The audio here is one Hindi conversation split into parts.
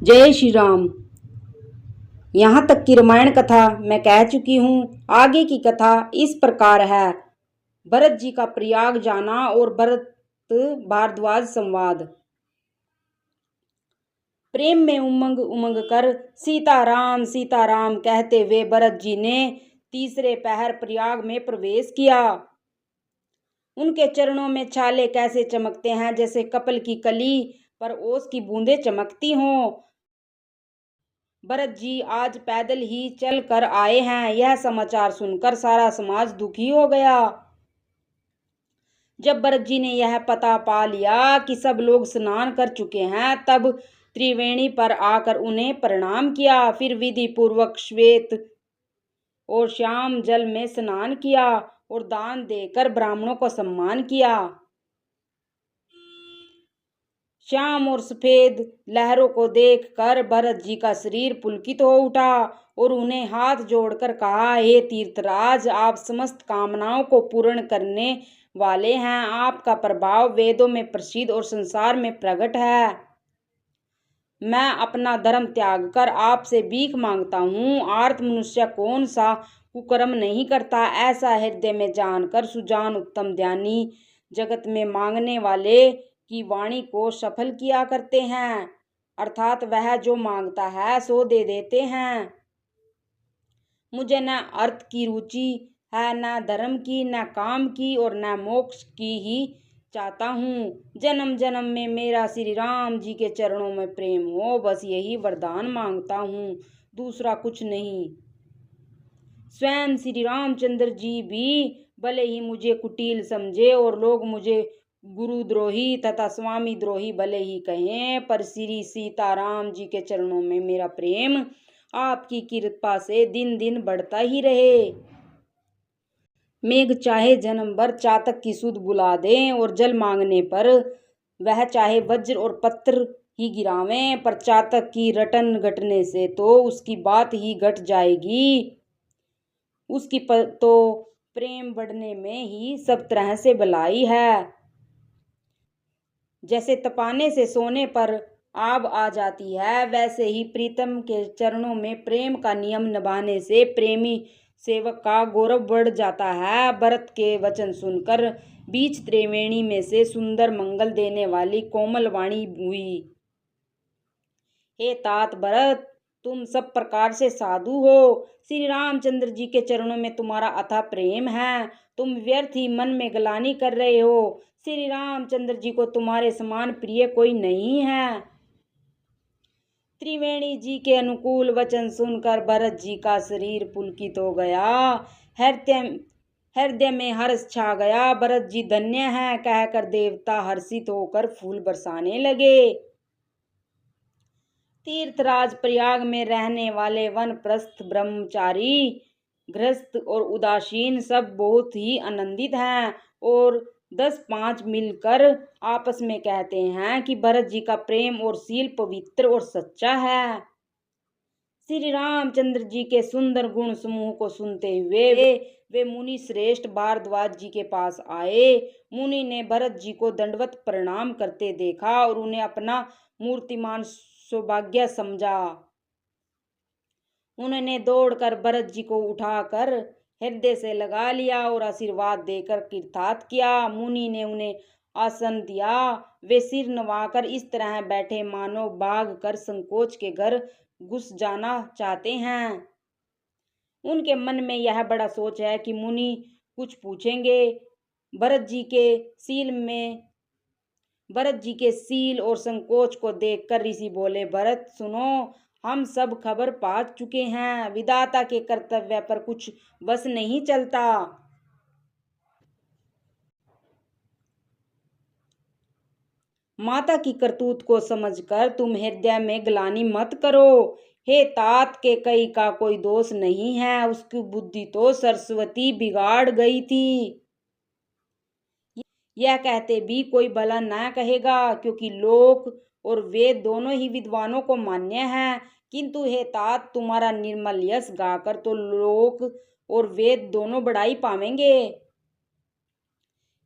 जय श्री राम। यहाँ तक की रामायण कथा मैं कह चुकी हूँ। आगे की कथा इस प्रकार है। भरत जी का प्रयाग जाना और भरत भारद्वाज संवाद। प्रेम में उमंग उमंग कर सीताराम कहते हुए भरत जी ने तीसरे पहर प्रयाग में प्रवेश किया। उनके चरणों में छाले कैसे चमकते हैं, जैसे कपल की कली पर ओस की बूंदें चमकती हों। भरत जी आज पैदल ही चल कर आए हैं। यह समाचार सुनकर सारा समाज दुखी हो गया। जब भरत जी ने यह पता पा लिया कि सब लोग स्नान कर चुके हैं, तब त्रिवेणी पर आकर उन्हें प्रणाम किया। फिर विधि पूर्वक श्वेत और श्याम जल में स्नान किया और दान देकर ब्राह्मणों को सम्मान किया। श्याम और सफेद लहरों को देखकर भरत जी का शरीर पुलकित हो उठा और उन्हें हाथ जोड़कर कहा, हे तीर्थराज, आप समस्त कामनाओं को पूर्ण करने वाले हैं। आपका प्रभाव वेदों में प्रसिद्ध और संसार में प्रकट है। मैं अपना धर्म त्याग कर आपसे भीख मांगता हूँ। आर्त मनुष्य कौन सा कुकर्म नहीं करता। ऐसा हृदय में जानकर सुजान उत्तम ध्यानी जगत में मांगने वाले की वाणी को सफल किया करते हैं, अर्थात वह जो मांगता है सो दे देते हैं। मुझे न अर्थ की रुचि है, न धर्म की, न काम की और न मोक्ष की ही चाहता हूँ। जन्म जन्म में मेरा श्री राम जी के चरणों में प्रेम हो, बस यही वरदान मांगता हूँ, दूसरा कुछ नहीं। स्वयं श्री रामचंद्र जी भी भले ही मुझे कुटिल समझे और लोग मुझे गुरुद्रोही तथा स्वामी द्रोही भले ही कहें, पर श्री सीताराम जी के चरणों में मेरा प्रेम आपकी कृपा से दिन दिन बढ़ता ही रहे। मेघ चाहे जन्म भर चातक की सुध बुला दें और जल मांगने पर वह चाहे वज्र और पत्थर ही गिरावें, पर चातक की रटन घटने से तो उसकी बात ही घट जाएगी। उसकी तो प्रेम बढ़ने में ही सब तरह से भलाई है। जैसे तपाने से सोने पर आग आ जाती है, वैसे ही प्रीतम के चरणों में प्रेम का नियम निभाने से प्रेमी सेवक का गौरव बढ़ जाता है। भरत के वचन सुनकर बीच त्रिवेणी में से सुंदर मंगल देने वाली कोमल वाणी हुई, हे तात भरत, तुम सब प्रकार से साधु हो। श्री रामचंद्र जी के चरणों में तुम्हारा अथाह प्रेम है। तुम व्यर्थ ही मन में गलानी कर रहे हो। श्री रामचंद्र जी को तुम्हारे समान प्रिय कोई नहीं है। त्रिवेणी जी के अनुकूल वचन सुनकर भरत जी का शरीर पुलकित हो गया। हृदय में हर्ष छा गया। भरत जी धन्य है कहकर देवता हर्षित होकर फूल बरसाने लगे। तीर्थराज प्रयाग में रहने वाले वनप्रस्थ ब्रह्मचारी, गृहस्थ और उदासीन सब बहुत ही आनंदित हैं और 10-5 मिलकर आपस में कहते हैं कि भरत जी का प्रेम और शील पवित्र और सच्चा है। श्री रामचंद्र जी के सुंदर गुण समूह को सुनते हुए वे मुनि श्रेष्ठ भारद्वाज जी के पास आए। मुनि ने भरत जी को दंडवत प्रणाम करते देखा और उन्हें अपना मूर्तिमान सौभाग्य समझा। उन्होंने दौड़कर भरत जी को उठाकर हृदय से लगा लिया और आशीर्वाद देकर कृतार्थ किया। मुनि ने उन्हें आसन दिया। वे सिर नवाकर इस तरह बैठे मानो भाग कर संकोच के घर घुस जाना चाहते हैं। उनके मन में यह बड़ा सोच है कि मुनि कुछ पूछेंगे। भरत जी के सील और संकोच को देखकर ऋषि बोले, भरत सुनो, हम सब खबर पा चुके हैं। विधाता के कर्तव्य पर कुछ बस नहीं चलता। माता की करतूत को समझकर तुम हृदय में ग्लानि मत करो। हे तात, के कई का कोई दोष नहीं है। उसकी बुद्धि तो सरस्वती बिगाड़ गई थी। यह कहते भी कोई भला न कहेगा, क्योंकि लोक और वेद दोनों ही विद्वानों को मान्य है। किंतु हे तात, तुम्हारा निर्मल यश गाकर तो लोक और वेद दोनों बड़ाई पावेंगे।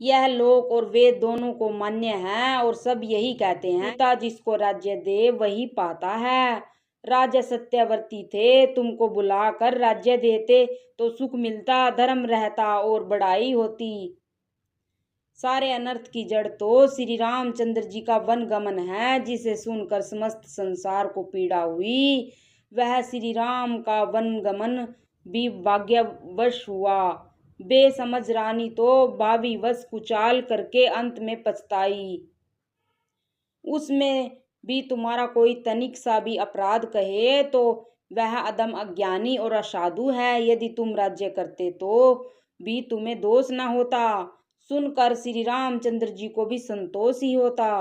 यह लोक और वेद दोनों को मान्य है और सब यही कहते हैं, पिता जिसको राज्य दे वही पाता है। राजा सत्यवर्ती थे, तुमको बुलाकर राज्य देते तो सुख मिलता, धर्म रहता और बड़ाई होती। सारे अनर्थ की जड़ तो श्री रामचंद्र जी का वन गमन है, जिसे सुनकर समस्त संसार को पीड़ा हुई। वह श्री राम का वन गमन भी भाग्यवश हुआ। बेसमझ रानी तो भावीवश कुचाल करके अंत में पछताई। उसमें भी तुम्हारा कोई तनिक सा भी अपराध कहे तो वह अदम अज्ञानी और असाधु है। यदि तुम राज्य करते तो भी तुम्हें दोष न होता। सुनकर श्री रामचंद्र जी को भी संतोष ही होता।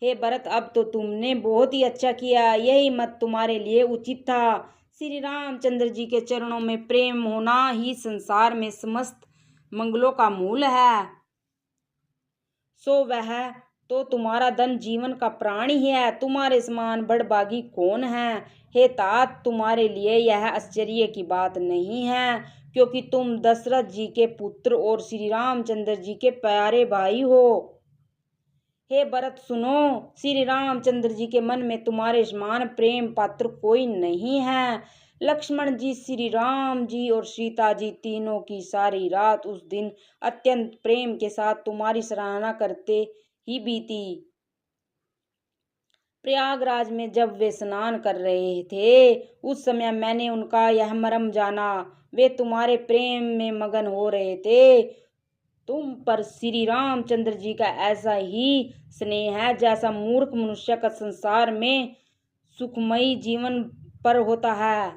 हे भरत, अब तो तुमने बहुत ही अच्छा किया, यही मत तुम्हारे लिए उचित था। श्री रामचंद्र जी के चरणों में प्रेम होना ही संसार में समस्त मंगलों का मूल है। सो वह तो तुम्हारा धन जीवन का प्राण ही है। तुम्हारे समान बड़भागी कौन है। हे तात, तुम्हारे लिए यह आश्चर्य की बात नहीं है, क्योंकि तुम दशरथ जी के पुत्र और श्री रामचंद्र जी के प्यारे भाई हो। हे भरत सुनो, श्री रामचंद्र जी के मन में तुम्हारे समान प्रेम पात्र कोई नहीं है। लक्ष्मण जी, श्री राम जी और सीता जी तीनों की सारी रात उस दिन अत्यंत प्रेम के साथ तुम्हारी सराहना करते ही बीती। प्रयागराज में जब वे स्नान कर रहे थे, उस समय मैंने उनका यह मर्म जाना। वे तुम्हारे प्रेम में मगन हो रहे थे। तुम पर श्री रामचंद्र जी का ऐसा ही स्नेह है जैसा मूर्ख मनुष्य का संसार में सुखमयी जीवन पर होता है।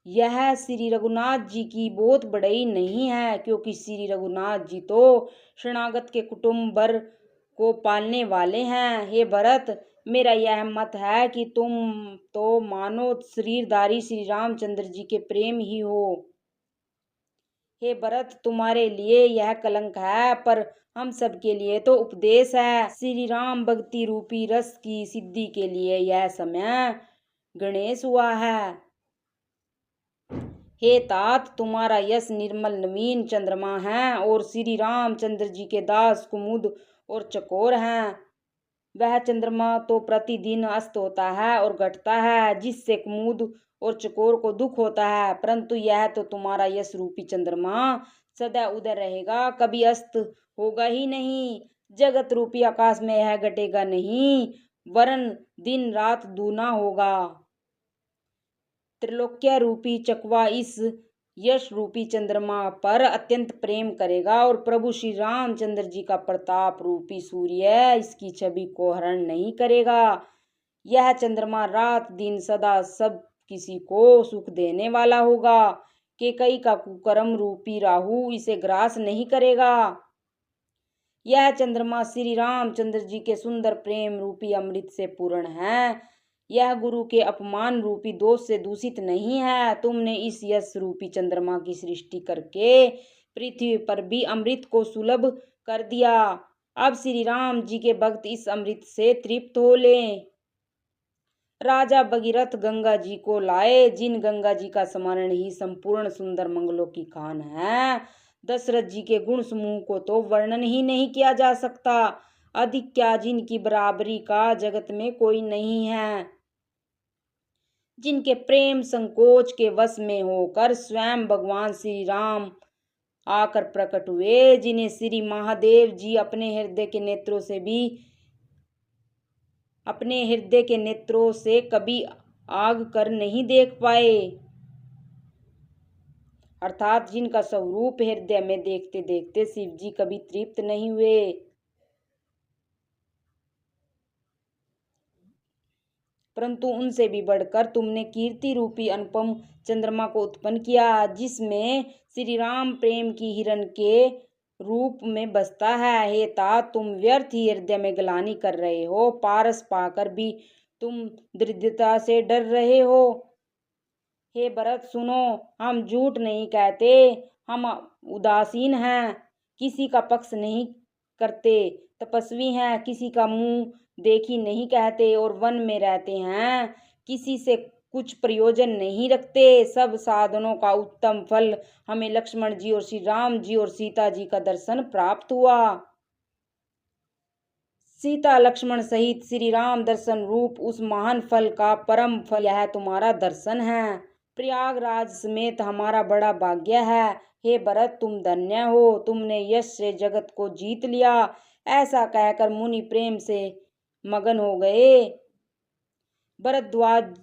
यह श्री रघुनाथ जी की बहुत बड़ाई नहीं है, क्योंकि श्री रघुनाथ जी तो शरणागत के कुटुंब भर को पालने वाले हैं। हे भरत, मेरा यह मत है कि तुम तो मानो शरीरधारी श्री रामचंद्र जी के प्रेम ही हो। हे भरत, तुम्हारे लिए यह कलंक है, पर हम सब के लिए तो उपदेश है। श्री राम भक्ति रूपी रस की सिद्धि के लिए यह समय गणेश हुआ है। हे तात, तुम्हारा यश निर्मल नवीन चंद्रमा है और श्री रामचंद्र जी के दास कुमुद और चकोर हैं। वह चंद्रमा तो प्रतिदिन अस्त होता है और घटता है, जिससे कुमुद और चकोर को दुख होता है, परंतु यह तो तुम्हारा यश रूपी चंद्रमा सदा उदय रहेगा, कभी अस्त होगा ही नहीं। जगत रूपी आकाश में यह घटेगा नहीं, वरन दिन रात दूना होगा। त्रिलोक्य रूपी चकवा इस यश रूपी चंद्रमा पर अत्यंत प्रेम करेगा और प्रभु श्री रामचंद्र जी का प्रताप रूपी सूर्य इसकी छवि को हरण नहीं करेगा। यह चंद्रमा रात दिन सदा सब किसी को सुख देने वाला होगा। केकई का कुकर्म रूपी राहु इसे ग्रास नहीं करेगा। यह चंद्रमा श्री रामचंद्र जी के सुंदर प्रेम रूपी अमृत से पूर्ण है। यह गुरु के अपमान रूपी दोष से दूषित नहीं है। तुमने इस यश रूपी चंद्रमा की सृष्टि करके पृथ्वी पर भी अमृत को सुलभ कर दिया। अब श्री राम जी के भक्त इस अमृत से तृप्त हो लें। राजा भगीरथ गंगा जी को लाए, जिन गंगा जी का स्मरण ही संपूर्ण सुंदर मंगलों की खान है। दशरथ जी के गुण समूह को तो वर्णन ही नहीं किया जा सकता। अधिक क्या, जिनकी बराबरी का जगत में कोई नहीं है। जिनके प्रेम संकोच के वश में होकर स्वयं भगवान श्री राम आकर प्रकट हुए, जिन्हें श्री महादेव जी अपने हृदय के नेत्रों से कभी आग कर नहीं देख पाए, अर्थात जिनका स्वरूप हृदय में देखते देखते शिव जी कभी तृप्त नहीं हुए। परंतु उनसे भी बढ़कर तुमने कीर्ति रूपी अनुपम चंद्रमा को उत्पन्न किया, जिसमें श्री राम प्रेम की हिरण के रूप में बसता है। हे तात, तुम व्यर्थ ही हृदय में ग्लानि कर रहे हो। पारस पाकर भी तुम दृढ़ता से डर रहे हो। हे भरत सुनो, हम झूठ नहीं कहते, हम उदासीन हैं, किसी का पक्ष नहीं करते, तपस्वी हैं, किसी का मुंह देखी नहीं कहते और वन में रहते हैं, किसी से कुछ प्रयोजन नहीं रखते। सब साधनों का उत्तम फल हमें लक्ष्मण जी और श्री राम जी और सीता जी का दर्शन प्राप्त हुआ। सीता लक्ष्मण सहित श्री राम दर्शन रूप उस महान फल का परम फल यह तुम्हारा दर्शन है। प्रयागराज समेत हमारा बड़ा भाग्य है। हे भरत, तुम धन्य हो, तुमने यश से जगत को जीत लिया। ऐसा कहकर मुनि प्रेम से मगन हो गए। भरद्वाज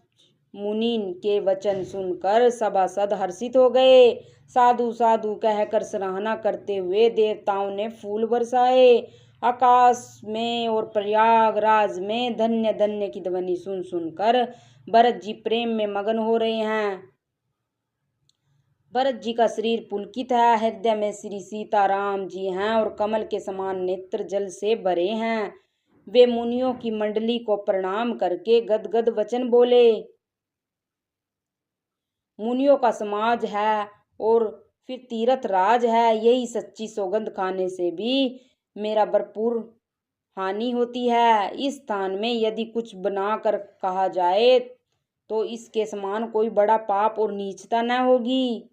मुनि के वचन सुनकर सभासद हर्षित हो गए। साधु साधु कहकर सराहना करते हुए देवताओं ने फूल बरसाए। आकाश में और प्रयागराज में धन्य धन्य की ध्वनि सुन सुनकर भरत जी प्रेम में मगन हो रहे हैं। भरत जी का शरीर पुलकित है, हृदय में श्री सीताराम जी हैं और कमल के समान नेत्र जल से भरे हैं। वे मुनियों की मंडली को प्रणाम करके गदगद वचन बोले। मुनियों का समाज है और फिर तीर्थ राज है, यही सच्ची सौगंध खाने से भी मेरा भरपूर हानि होती है। इस स्थान में यदि कुछ बनाकर कहा जाए तो इसके समान कोई बड़ा पाप और नीचता न होगी।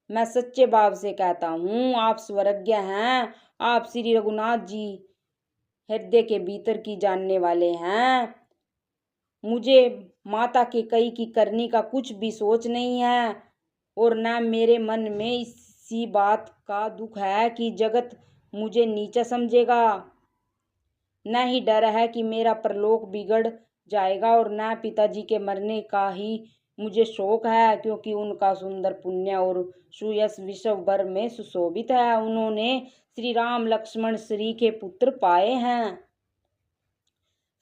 मैं सच्चे भाव से कहता हूँ, आप स्वर्गीय हैं। आप श्री रघुनाथ जी हृदय के भीतर की जानने वाले हैं। मुझे माता के कई की करनी का कुछ भी सोच नहीं है और न मेरे मन में इसी बात का दुख है कि जगत मुझे नीचा समझेगा। न ही डर है कि मेरा परलोक बिगड़ जाएगा और न पिताजी के मरने का ही मुझे शोक है, क्योंकि उनका सुंदर पुण्य और सुयश विश्व भर में सुशोभित है। उन्होंने श्री राम लक्ष्मण श्री के पुत्र पाए हैं।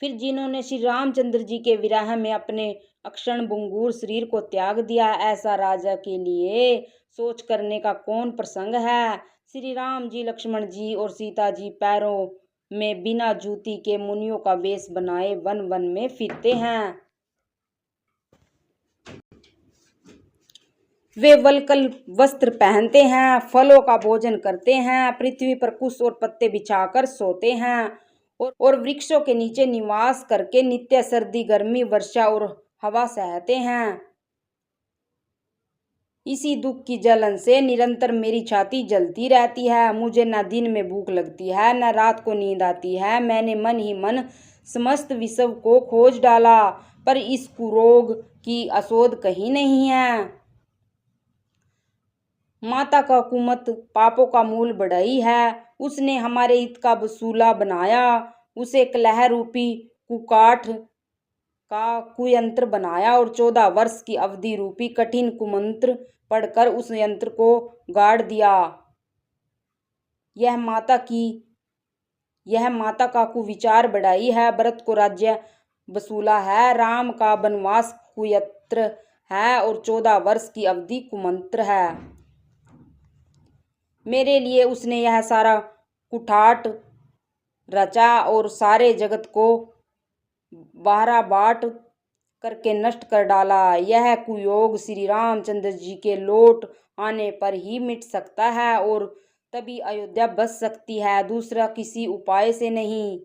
फिर जिन्होंने श्री रामचंद्र जी के विरह में अपने अक्षण भंगुर शरीर को त्याग दिया, ऐसा राजा के लिए सोच करने का कौन प्रसंग है। श्री राम जी, लक्ष्मण जी और सीता जी पैरों में बिना जूती के मुनियों का वेश बनाए वन वन में फिरते हैं। वे वल्कल वस्त्र पहनते हैं, फलों का भोजन करते हैं, पृथ्वी पर कुश और पत्ते बिछाकर सोते हैं और वृक्षों के नीचे निवास करके नित्य सर्दी, गर्मी, वर्षा और हवा सहते हैं। इसी दुख की जलन से निरंतर मेरी छाती जलती रहती है। मुझे न दिन में भूख लगती है, न रात को नींद आती है। मैंने मन ही मन समस्त विश्व को खोज डाला, पर इस कुरोग की असोध कहीं नहीं है। माता का कुमत पापों का मूल बढ़ई है। उसने हमारे हित का वसूला बनाया। उसे कलह रूपी कुकाठ का कुयंत्र बनाया और 14 वर्ष की अवधि रूपी कठिन कुमंत्र पढ़कर उस यंत्र को गाड़ दिया। यह माता का कुविचार बढ़ाई है। भरत को राज्य वसूला है, राम का वनवास कुयंत्र है और 14 वर्ष की अवधि कुमंत्र है। मेरे लिए उसने यह सारा कुठाट रचा और सारे जगत को बारह बाट करके नष्ट कर डाला। यह कुयोग श्री रामचंद्र जी के लौट आने पर ही मिट सकता है और तभी अयोध्या बच सकती है, दूसरा किसी उपाय से नहीं।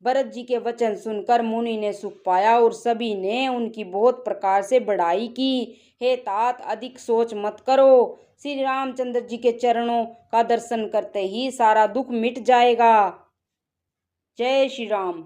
भरत जी के वचन सुनकर मुनि ने सुख पाया और सभी ने उनकी बहुत प्रकार से बड़ाई की। हे तात, अधिक सोच मत करो, श्री रामचंद्र जी के चरणों का दर्शन करते ही सारा दुख मिट जाएगा। जय श्री राम।